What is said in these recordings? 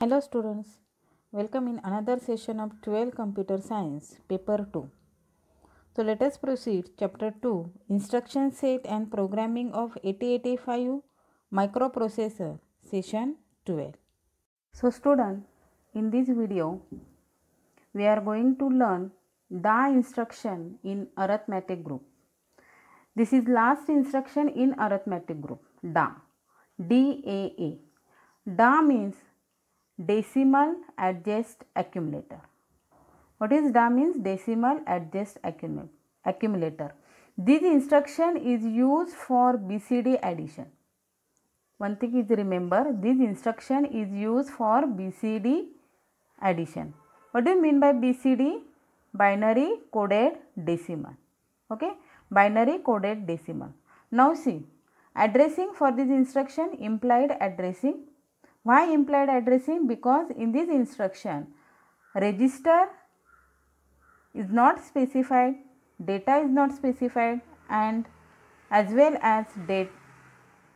Hello students, welcome in another session of 12 Computer Science, Paper 2. So let us proceed, Chapter 2, Instruction Set and Programming of 8085 Microprocessor, Session 12. So student, in this video, we are going to learn DA instruction in arithmetic group. This is last instruction in arithmetic group, DA, D-A-A. DA means decimal adjust accumulator. What is DA means? Decimal adjust accumulator. This instruction is used for BCD addition. One thing is remember, this instruction is used for BCD addition. What do you mean by BCD? Binary coded decimal. Okay, binary coded decimal. Now see, addressing for this instruction, implied addressing. Why implied addressing? Because in this instruction, register is not specified, data is not specified, and as well as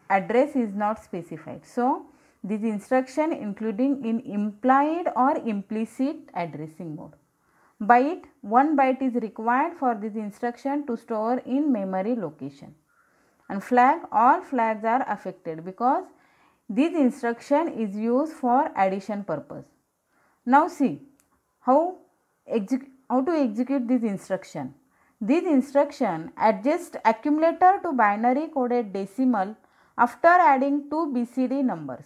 address is not specified. So, this instruction including in implied or implicit addressing mode. Byte, 1 byte is required for this instruction to store in memory location. And flag, all flags are affected because this instruction is used for addition purpose. Now see how to execute this instruction. This instruction adjusts accumulator to binary coded decimal after adding two BCD numbers.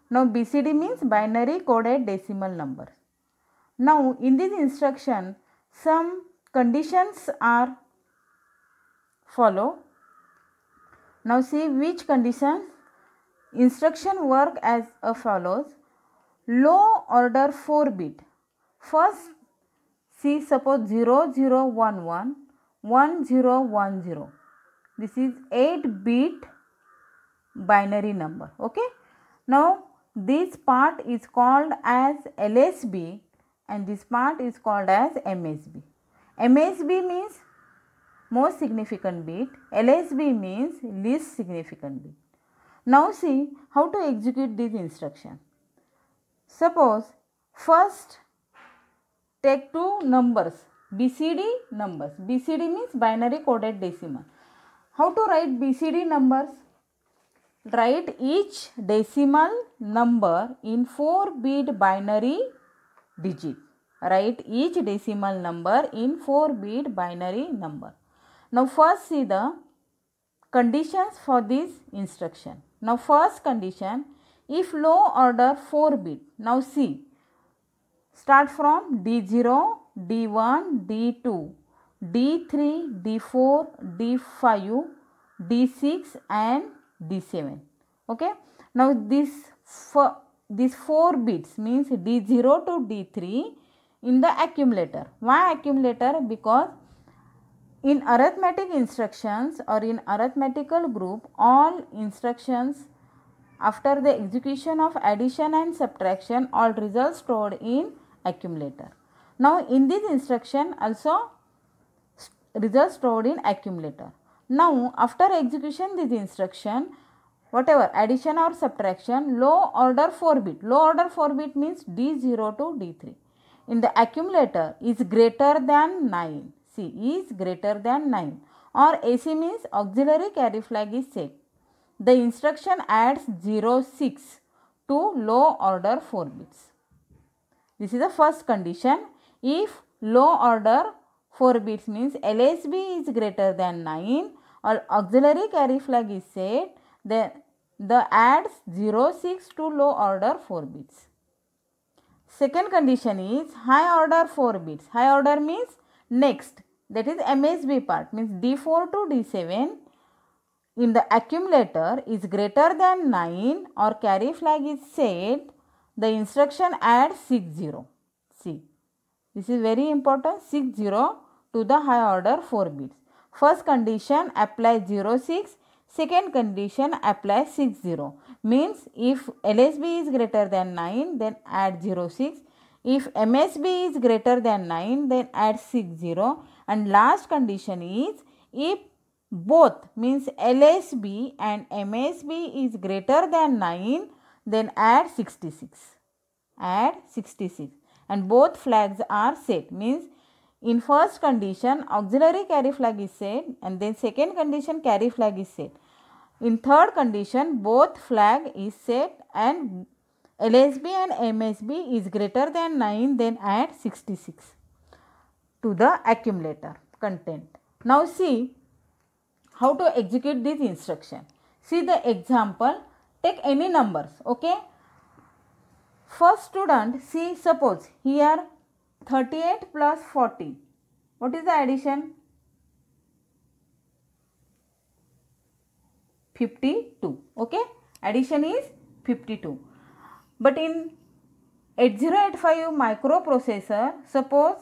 Now BCD means binary coded decimal numbers. Now in this instruction some conditions are follow. Now see which conditions. Instruction work as follows. Low order 4 bit. First see suppose 0011 1010. This is 8 bit binary number. Okay. Now this part is called as LSB and this part is called as MSB. MSB means most significant bit. LSB means least significant bit. Now see how to execute this instruction. Suppose first take two numbers, BCD numbers. BCD means binary coded decimal. How to write BCD numbers? Write each decimal number in 4-bit binary digit. Write each decimal number in 4-bit binary number. Now first see the conditions for this instruction. Now first condition, if low order 4 bit. Now see, start from D0, D1, D2, D3, D4, D5, D6 and D7. Okay. Now this 4 bits means D0 to D3 in the accumulator. Why accumulator? Because in arithmetic instructions or in arithmetical group, all instructions after the execution of addition and subtraction, all results stored in accumulator. Now in this instruction also results stored in accumulator. Now after execution this instruction, whatever addition or subtraction, low order 4 bit. Low order 4 bit means D0 to D3 in the accumulator is greater than 9. C is greater than 9 or AC means auxiliary carry flag is set. The instruction adds 06 to low order 4 bits. This is the first condition. If low order 4 bits means LSB is greater than 9 or auxiliary carry flag is set, then the adds 06 to low order 4 bits. Second condition is high order 4 bits. High order means next, that is MSB part, means D4 to D7 in the accumulator is greater than 9 or carry flag is set, the instruction adds 60. See, this is very important, 60 to the high order 4 bits. First condition apply 06, second condition apply 60. Means if LSB is greater than 9 then add 06. If MSB is greater than 9 then add 60. And last condition is if both means LSB and MSB is greater than 9 then add 66. add 66, and both flags are set. Means in first condition auxiliary carry flag is set, and then second condition carry flag is set. In third condition both flag is set and LSB and MSB is greater than 9, then add 66 to the accumulator content. Now see how to execute this instruction. See the example. Take any numbers. Okay. First student, see, suppose here 38 plus 40. What is the addition? 52. Okay. Addition is 52. But in 8085 microprocessor, suppose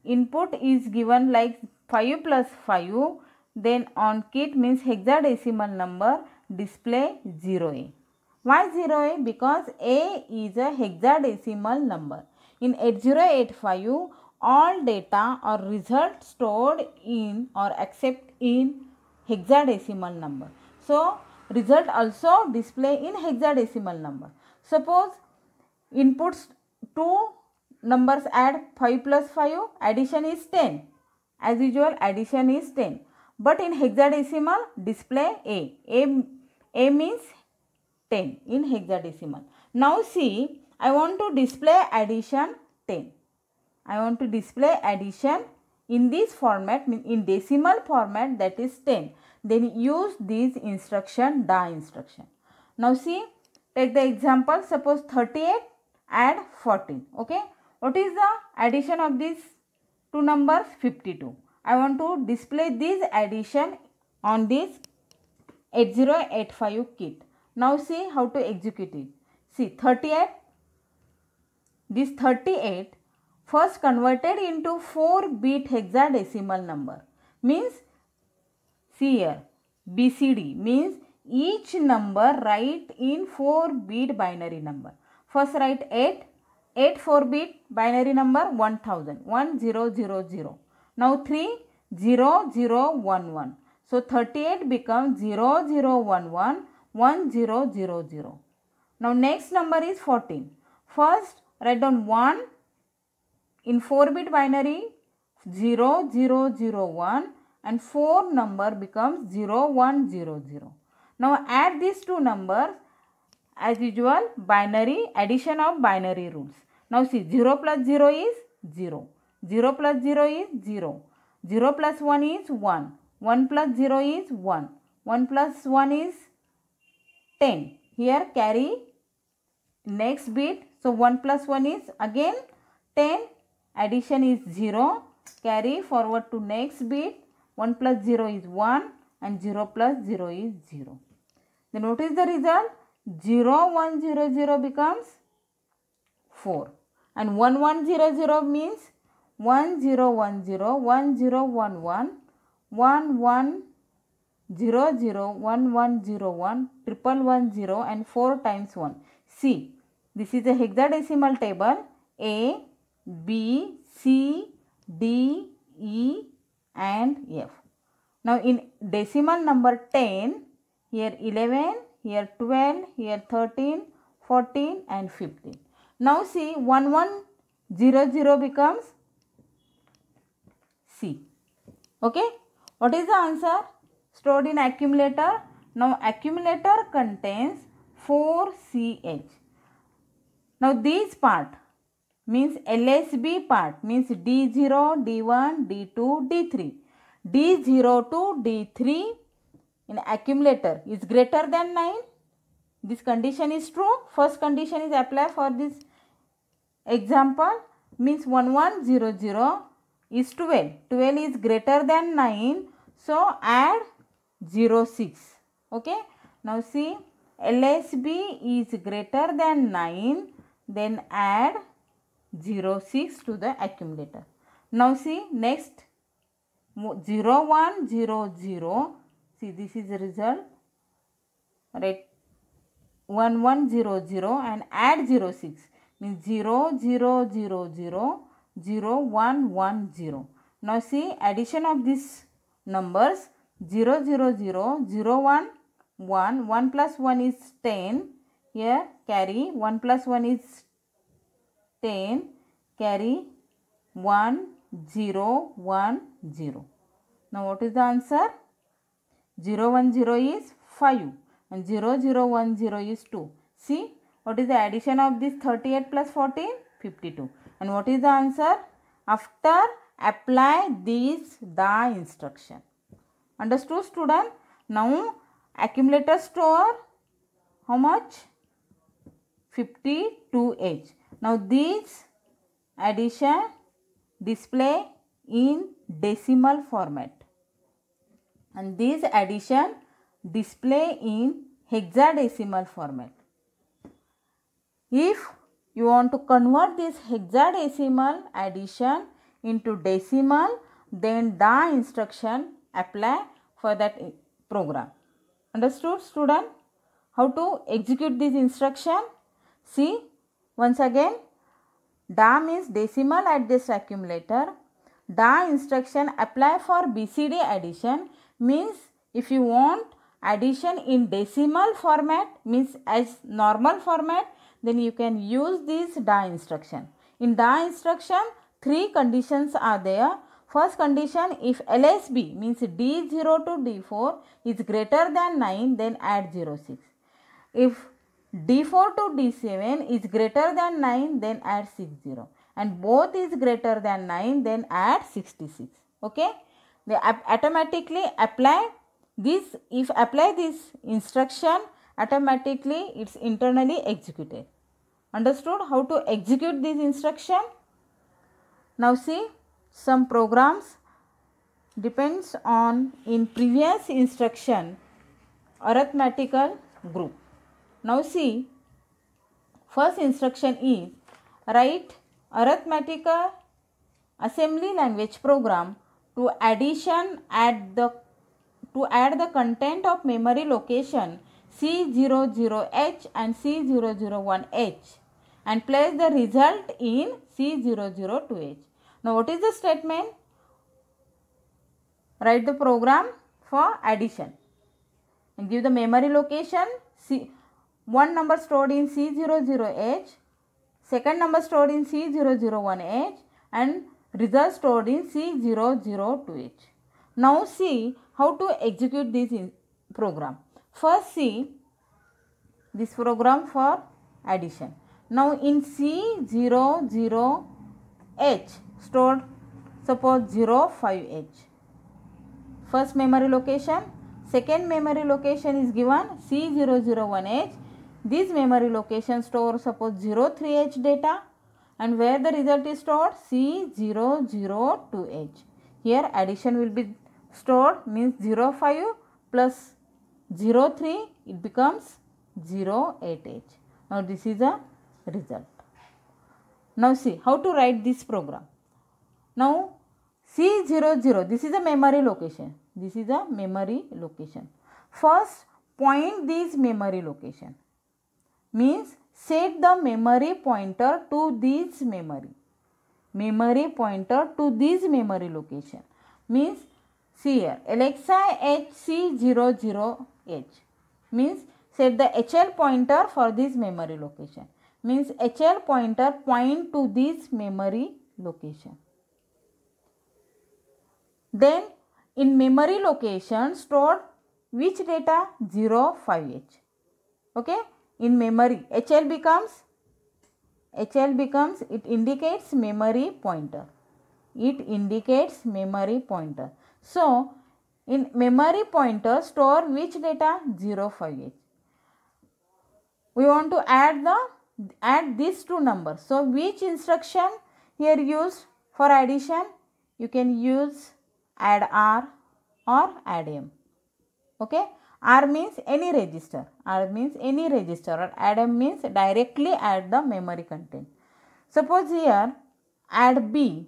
input is given like 5 plus 5, then on kit means hexadecimal number, display 0A. Why 0A? Because A is a hexadecimal number. In 8085 all data or results stored in or accept in hexadecimal number. So result also display in hexadecimal number. Suppose inputs two numbers add 5 plus 5, addition is 10. As usual addition is 10. But in hexadecimal display A means 10 in hexadecimal. Now see, I want to display addition 10. I want to display addition in this format, in decimal format, that is 10. Then use this instruction, DA instruction. Now see, take the example, suppose 38 add 14. Okay. What is the addition of these two numbers? 52. I want to display this addition on this 8085 kit. Now see how to execute it. See 38, this 38 first converted into 4-bit hexadecimal number. Means, see here, BCD means each number write in 4-bit binary number. First write 8 4-bit binary number 1000, 1000. Now 3 0011. So 38 becomes 0011 1000. Now next number is 14. First write down 1 in 4-bit binary 0001 and 4 number becomes 0100. Now add these two numbers as usual, binary, addition of binary rules. Now see, 0 plus 0 is 0. 0 plus 0 is 0. 0 plus 1 is 1. 1 plus 0 is 1. 1 plus 1 is 10. Here carry next bit. So 1 plus 1 is again 10. Addition is 0. Carry forward to next bit. 1 plus 0 is 1 and 0 plus 0 is 0. Then what is the result? 0100 becomes 4 and 1100 means 1010, 1011, 1100, 1101, 1110 and 4 times 1. See, this is a hexadecimal table. A, B, C, D, E and F. Now in decimal number 10, here 11, here 12, here 13, 14 and 15. Now see, 1100 becomes C. Okay. What is the answer? Stored in accumulator. Now accumulator contains 4CH. Now this part means LSB part means D0, D1, D2, D3. D0 to D3 in accumulator is greater than 9. This condition is true. First condition is applied for this example, means 1100 is 12. 12 is greater than 9. So add 06. Okay. Now see, LSB is greater than 9. Then add 06 to the accumulator. Now see, next 0100. See, this is the result. Right. 1100 and add 06 means 0000 0110. Now see, addition of these numbers 000 01 1 1 plus 1 is 10. Here carry 1 plus 1 is 10, carry 1 0 1 0. Now what is the answer? 0 1 0 is 5 and 0 0 1 0 is 2. See what is the addition of this 38 plus 14? 52. And what is the answer? After apply this the instruction. Understood, student? Now accumulator store how much? 52H. Now this addition display in decimal format and this addition display in hexadecimal format. If you want to convert this hexadecimal addition into decimal, then the instruction apply for that program. Understood, student? How to execute this instruction? See once again, DA means decimal address accumulator. DA instruction apply for BCD addition means if you want addition in decimal format means as normal format, then you can use this DA instruction. In DA instruction, 3 conditions are there. First condition, if LSB means D0 to D4 is greater than 9, then add 06. If D4 to D7 is greater than 9, then add 60. And both is greater than 9, then add 66. Okay? They automatically apply this. If apply this instruction, automatically it's internally executed. Understood how to execute this instruction? Now see, some programs depends on in previous instruction arithmetical group. Now see, first instruction is write arithmetical assembly language program to add the content of memory location C00H and C001H and place the result in C002H. Now what is the statement? Write the program for addition and give the memory location. One number stored in C00H, second number stored in C001H and result stored in C002H. Now see how to execute this program. First see this program for addition. Now in C00H stored suppose 05H. First memory location. Second memory location is given C001H. This memory location store suppose 03H data and where the result is stored C002H. Here addition will be stored means 05 plus 03 it becomes 08H. Now this is a result. Now see how to write this program. Now C00 this is a memory location. This is a memory location. First point this memory location means set the memory pointer to this memory pointer to this memory location means see here LXI HC00H means set the HL pointer for this memory location means HL pointer point to this memory location. Then in memory location stored which data? 05H. Okay? In memory HL becomes it indicates memory pointer. So in memory pointer store which data? 05H. We want to add these two numbers. So which instruction here used for addition? You can use add R or add M. Okay? R means any register. Or add M means directly add the memory content. Suppose here add B,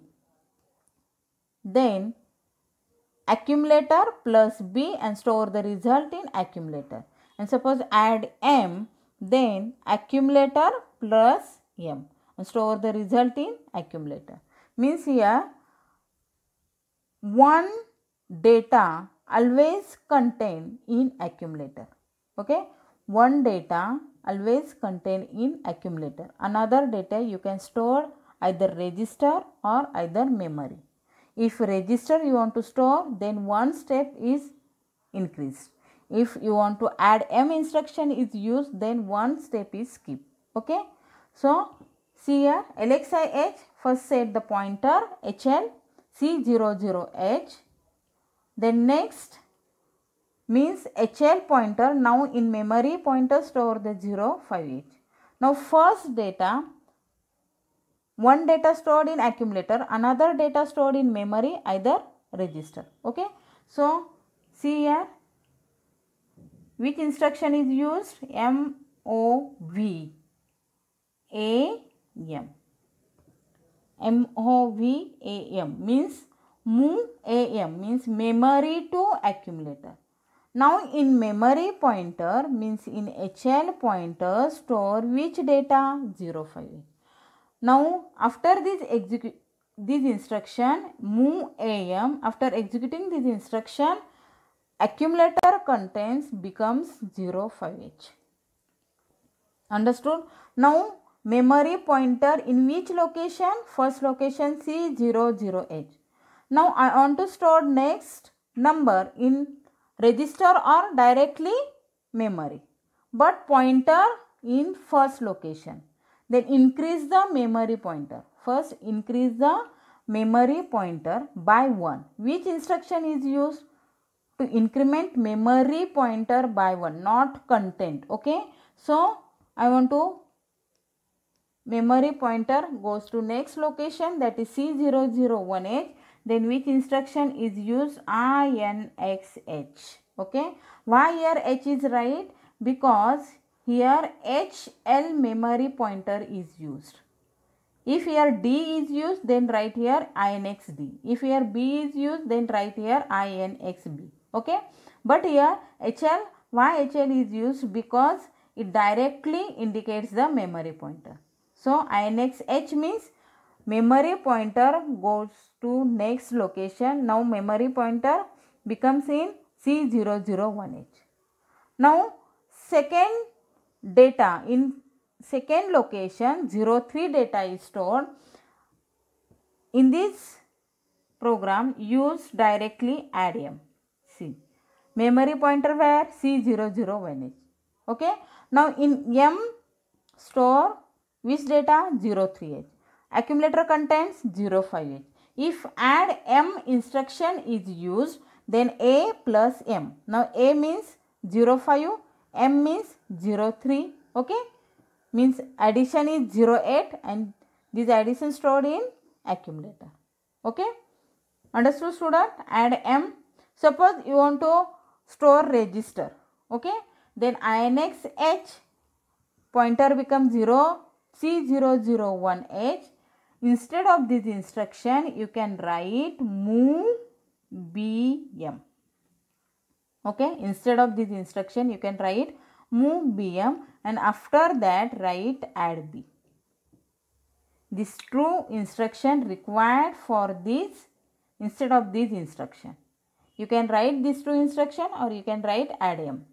then accumulator plus B and store the result in accumulator. And suppose add M, then accumulator plus M and store the result in accumulator. Means here one always contain in accumulator. Okay, one data always contained in accumulator. Another data you can store either register or either memory. If register you want to store, then one step is increased. If you want to add M instruction is used, then one step is skipped. Okay. So see here, LXI-H first set the pointer HL C00H. Then next means HL pointer. Now in memory pointer store the 05H. Now first data, one data stored in accumulator, another data stored in memory, either register. Okay. So see here, which instruction is used? MOV AM. MOV AM means move AM means memory to accumulator. Now in memory pointer means in HL pointer store which data? 05. Now after this instruction move AM, after executing this instruction accumulator contents becomes 05H. Understood? Now memory pointer in which location? First location C00H. Now I want to store next number in register or directly memory, but pointer in first location. Then increase the memory pointer. First increase the memory pointer by 1. Which instruction is used? To increment memory pointer by 1, not content. Okay. So I want to memory pointer goes to next location, that is C001H. Then which instruction is used? INXH. Okay. Why here H is right? Because here HL memory pointer is used. If here D is used, then write here INXD. If here B is used, then write here INXB. Okay. But here HL, why HL is used? Because it directly indicates the memory pointer. So INXH means memory pointer goes to next location. Now memory pointer becomes in C001H. Now second data in second location 03 data is stored. In this program use directly add M. See, memory pointer where? C001H. Okay. Now in M store which data? 03H. Accumulator contains 05H. If add M instruction is used, then A plus M. Now A means 05, M means 03. Okay. Means addition is 08 and this addition stored in accumulator. Okay. Understood, student? Add M. Suppose you want to store register. Okay. Then INXH pointer becomes 0, C001H. Instead of this instruction, you can write move BM. Okay. Instead of this instruction, you can write move BM and after that write add B. This true instruction required for this instead of this instruction. You can write this true instruction or you can write add M.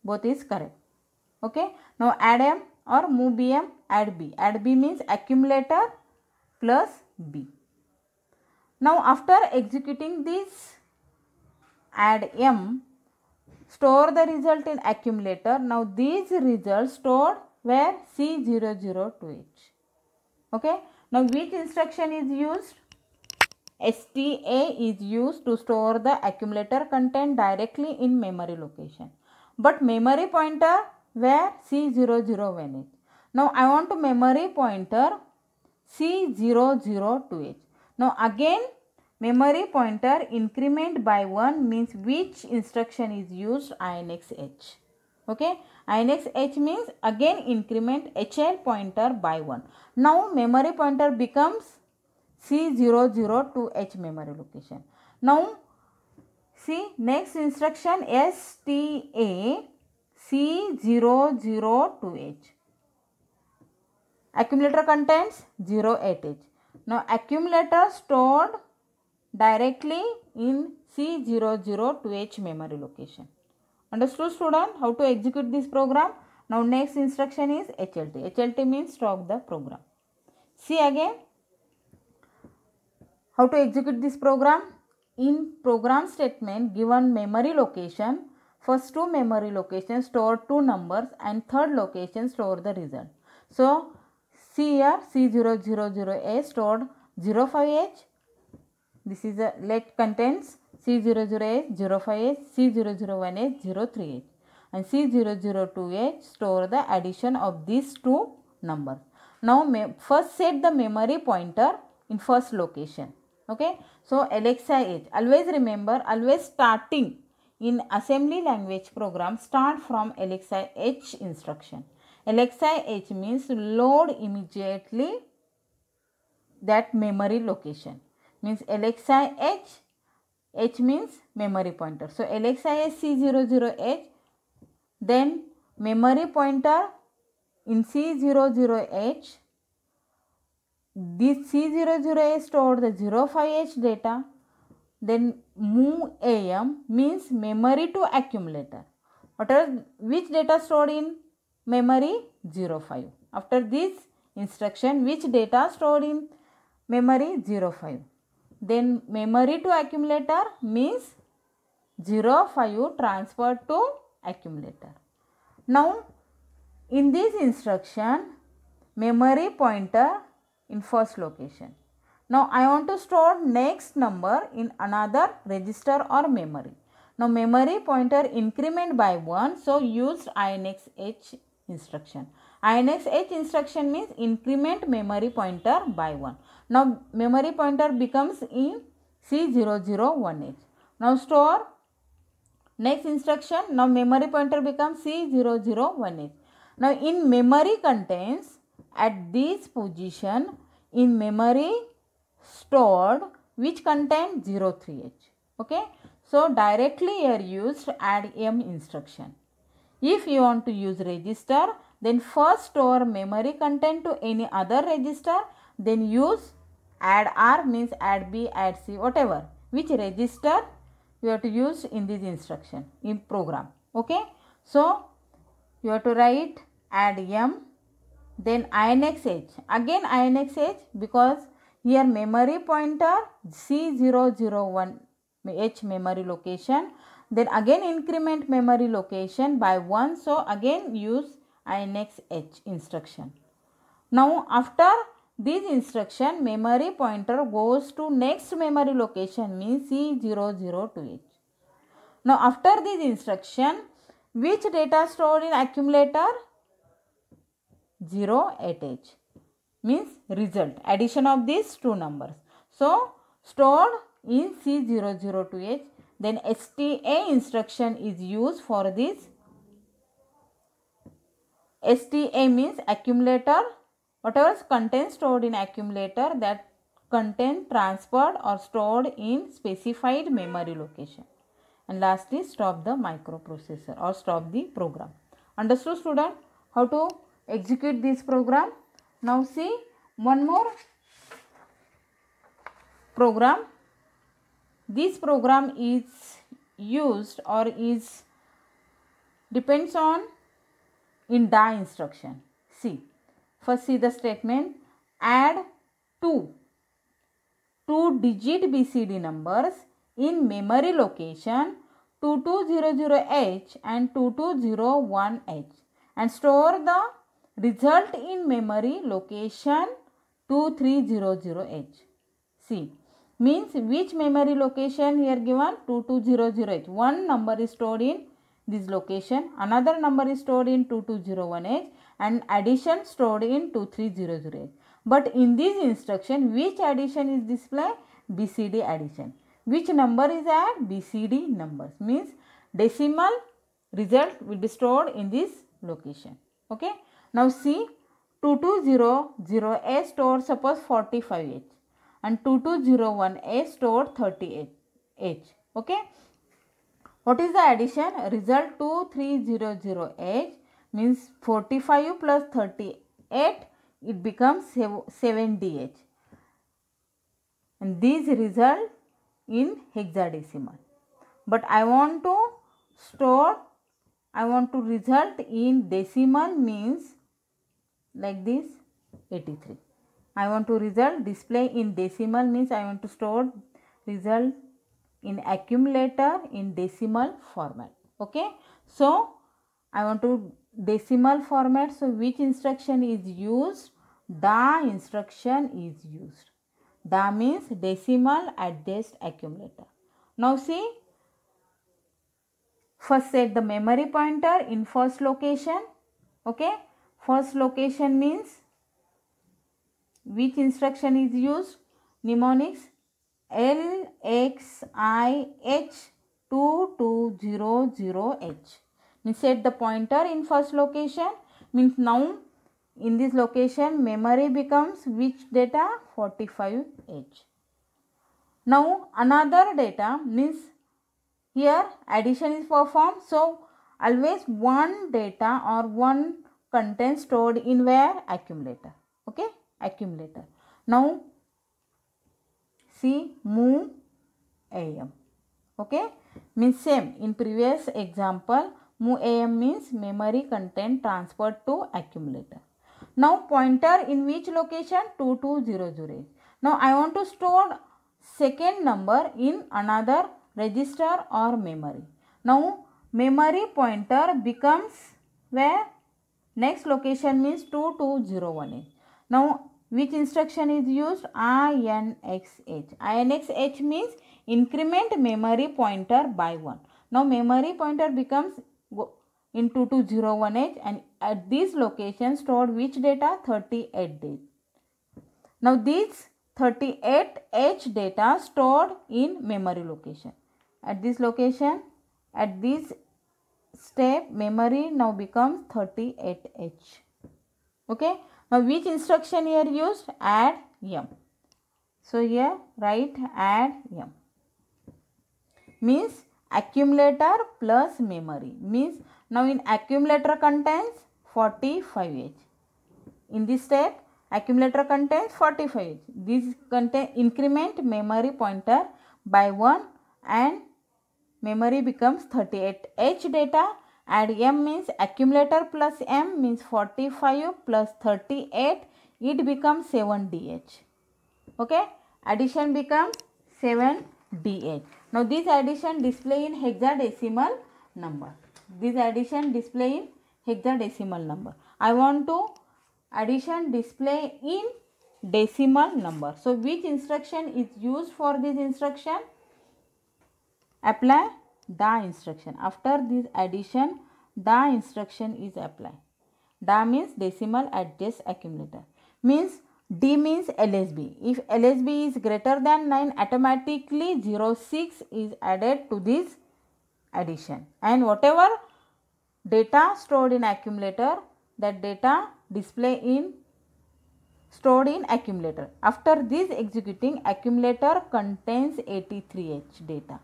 Both is correct. Okay. Now add M or move BM, add B. Add B means accumulator plus B. Now after executing this add M, store the result in accumulator. Now these results stored where? C002H. Okay. Now which instruction is used? STA is used to store the accumulator content directly in memory location. But memory pointer where? C001H. Now I want to memory pointer C002H. Now again memory pointer increment by 1 means which instruction is used? INXH. Okay. INXH means again increment HL pointer by 1. Now memory pointer becomes C002H memory location. Now see next instruction STA C002H. Accumulator contains 08H. Now accumulator stored directly in C002H memory location. Understood, student, how to execute this program? Now next instruction is HLT. HLT means stop the program. See again how to execute this program. In program statement, given memory location, first two memory locations store two numbers and third location store the result. So see here, C000A stored 05H. This is a let contains C00H 05H, C001H 03H, and C002H store the addition of these two numbers. Now first set the memory pointer in first location. Okay, so LXI H, always remember, always starting in assembly language program start from LXI H instruction. LXI H means load immediately that memory location, means LXI H, H means memory pointer. So LXI H C00H, then memory pointer in C00H, this C00H stored the 05H data, then move AM means memory to accumulator. Which data stored in memory? 05. After this instruction, which data stored in memory? 05. Then memory to accumulator means 05 transferred to accumulator. Now in this instruction, memory pointer in first location. Now I want to store next number in another register or memory. Now memory pointer increment by 1, so used INX H instruction. INX H instruction means increment memory pointer by 1. Now memory pointer becomes in C001H. Now store next instruction. Now memory pointer becomes C001H. Now in memory contains at this position in memory stored which contain 03H. Okay, so directly here used add M instruction. If you want to use register, then first store memory content to any other register, then use add R means add B, add C, whatever, which register you have to use in this instruction in program. Okay, so you have to write add M, then INX H, again INX H, because here memory pointer C001H memory location, then again increment memory location by 1, so again use INX H instruction. Now after this instruction, memory pointer goes to next memory location means C002H. Now after this instruction, which data stored in accumulator? 08H means result, addition of these two numbers. So stored in C002H. Then STA instruction is used for this. STA means accumulator, whatever content stored in accumulator, that content transferred or stored in specified memory location. And lastly, stop the microprocessor or stop the program. Understood, student, how to execute this program? Now see one more program. This program is used or is depends on in DA instruction. See, first see the statement, add two digit BCD numbers in memory location 2200H and 2201H and store the result in memory location 2300H. See, means which memory location here given? 2200H. One number is stored in this location, another number is stored in 2201H and addition stored in 2300H. But in this instruction, which addition is displayed? BCD addition. Which number is added? BCD numbers, means decimal result will be stored in this location. Okay. Now see, 2200A stored suppose 45H and 2201A stored 30H. Okay. What is the addition? Result 2300H means 45 plus 38, it becomes 70H. And this result in hexadecimal. But I want to store I want to result in decimal means like this 83. I want to result display in decimal means I want to store result in accumulator in decimal format. Okay. So I want to decimal format. So which instruction is used? DA instruction is used. DA means decimal adjust accumulator. Now see, first set the memory pointer in first location. Okay. First location means which instruction is used? Mnemonics LXIH2200H. Means set the pointer in first location. Means now in this location memory becomes which data? 45H. Now another data means here addition is performed. So always one data or one content stored in where? Accumulator. Okay. Accumulator. Now see move AM. Okay. Means same in previous example, move AM means memory content transferred to accumulator. Now pointer in which location? 2200. Now I want to store second number in another register or memory. Now memory pointer becomes where? Next location means 2201. Now which instruction is used? INXH. INXH means increment memory pointer by 1. Now memory pointer becomes in 2201H and at this location stored which data? 38 data. Now these 38H data stored in memory location. At this location, at this step memory now becomes 38H. Okay. Now which instruction here used? Add M. So here write add M. Means accumulator plus memory. Means now in accumulator contains 45H. In this step accumulator contains 45H. This contain increment memory pointer by 1 and memory becomes 38H data. Add M means accumulator plus M means 45 plus 38. It becomes 7DH. Okay. Addition becomes 7DH. Now this addition display in hexadecimal number. This addition display in hexadecimal number. I want to addition display in decimal number. So which instruction is used for this instruction? Apply DA instruction. After this addition, DA instruction is applied. DA means decimal adjust accumulator. Means D means LSB. If LSB is greater than 9, automatically 06 is added to this addition. And whatever data stored in accumulator, that data display in stored in accumulator. After this executing, accumulator contains 83H data.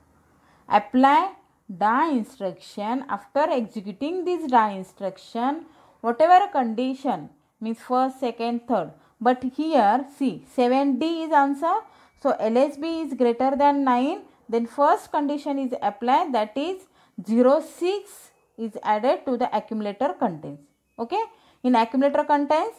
Apply DA instruction. After executing this DA instruction, whatever condition means first, second, third. But here see 7D is answer. So LSB is greater than 9. Then first condition is applied, that is 06 is added to the accumulator contents. Okay. In accumulator contains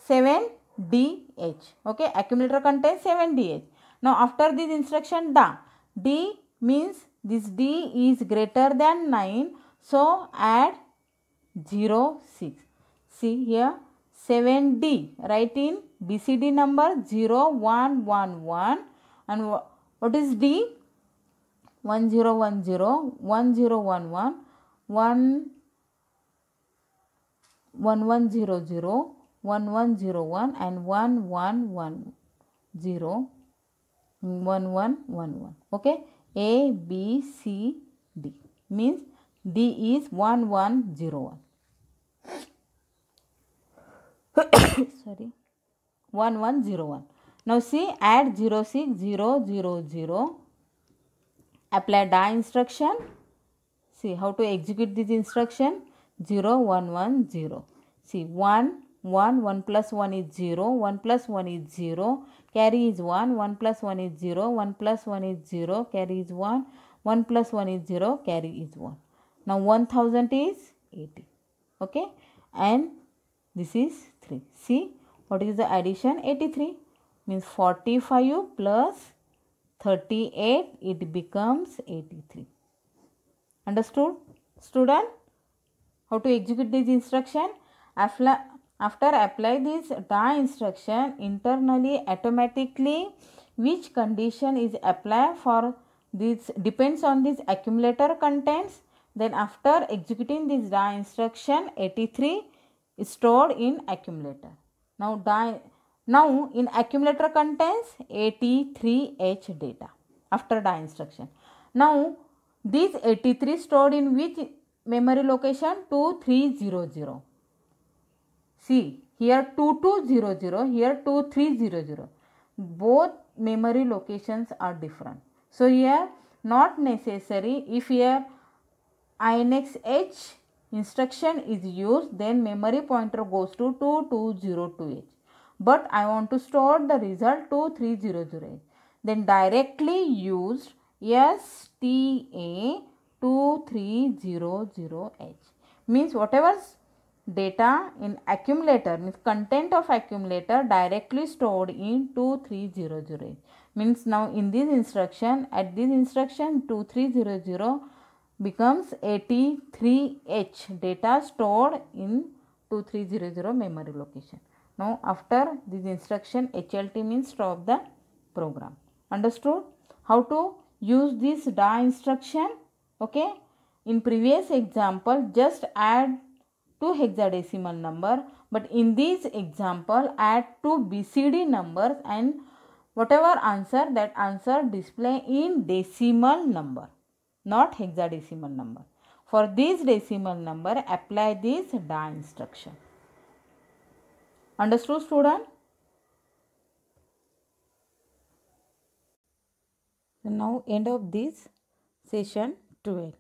7DH. Okay. Accumulator contains 7DH. Now after this instruction DA. D means this D is greater than 9. So add 06. See here 7D. Write in BCD number 0111. And what is D? 1010, 1011, 1100, 1101 and 1110, 1111. Okay. A, B, C, D. Means D is 1101. Sorry. 1101. Now see add 06000. Apply DA instruction. See how to execute this instruction. 0110. See 1 1 plus 1 is 0, 1 plus 1 is 0, carry is 1, 1 plus 1 is 0, 1 plus 1 is 0, carry is 1, 1 plus 1 is 0, carry is 1. Now 1000 is 80. Okay, and this is 3. See what is the addition? 83 means 45 plus 38, it becomes 83. Understood, student? How to execute this instruction? After apply this die instruction internally, automatically which condition is applied for this depends on this accumulator contents. Then after executing this die instruction, 83 is stored in accumulator. Now in accumulator contains 83H data after die instruction. Now this 83 stored in which memory location? 2300. See here 2200, here 2300. Both memory locations are different. So here not necessary. If here INX H instruction is used, then memory pointer goes to 2202H. But I want to store the result 2300H. Then directly used STA 2300H. Means whatever data in accumulator, means content of accumulator directly stored in 2300H. Means now in this instruction, at this instruction 2300 becomes 83H data stored in 2300 memory location. Now after this instruction, HLT means stop the program. Understood how to use this die instruction? Okay, in previous example just add 2 hexadecimal number, but in this example add 2 BCD numbers and whatever answer, that answer display in decimal number, not hexadecimal number. For this decimal number, apply this die instruction. Understood, student? So now end of this session 12.